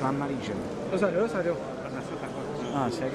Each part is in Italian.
San Marino. Rosario, Rosario. Ah, sei.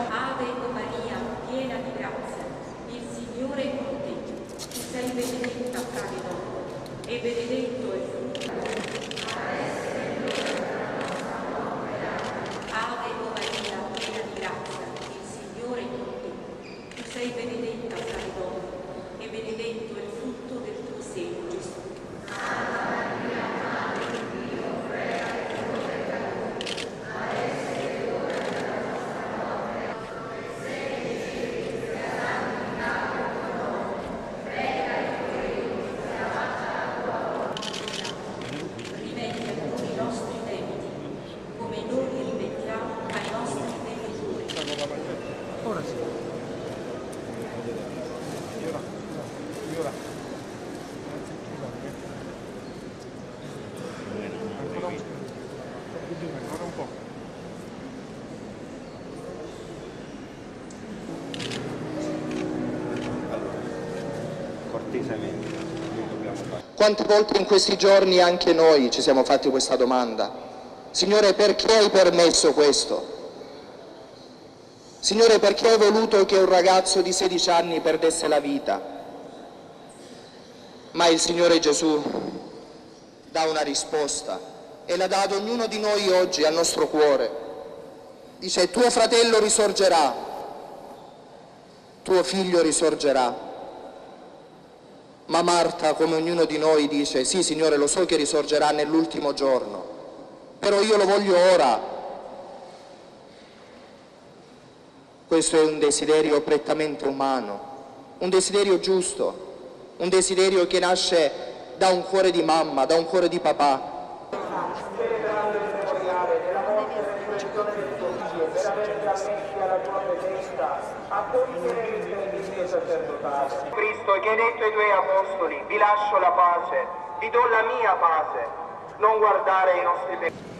Ave Maria, piena di grazia, il Signore è con te. Tu sei benedetta fra le donne e benedetto è il frutto. Ave Maria, piena di grazia, il Signore è con te. Tu sei benedetta fra le donne e benedetto è il frutto del tuo seno, Gesù. Ora sì. Ora. Ancora un po'. Cortesemente, noi dobbiamo fare. Quante volte in questi giorni anche noi ci siamo fatti questa domanda? Signore, perché hai permesso questo? Signore, perché hai voluto che un ragazzo di 16 anni perdesse la vita? Ma il Signore Gesù dà una risposta e la dà ad ognuno di noi oggi al nostro cuore. Dice: tuo fratello risorgerà, tuo figlio risorgerà. Ma Marta, come ognuno di noi, dice: sì, Signore, lo so che risorgerà nell'ultimo giorno, però io lo voglio ora. Questo è un desiderio prettamente umano, un desiderio giusto, un desiderio che nasce da un cuore di mamma, da un cuore di papà. Celebrando il memoriale della morte e resurrezione del tuo figlio, per averci ammessi alla tua presenza, accogliere il servizio sacerdotale. Cristo, che hai detto ai tuoi apostoli: vi lascio la pace, vi do la mia pace, non guardare i nostri peccati.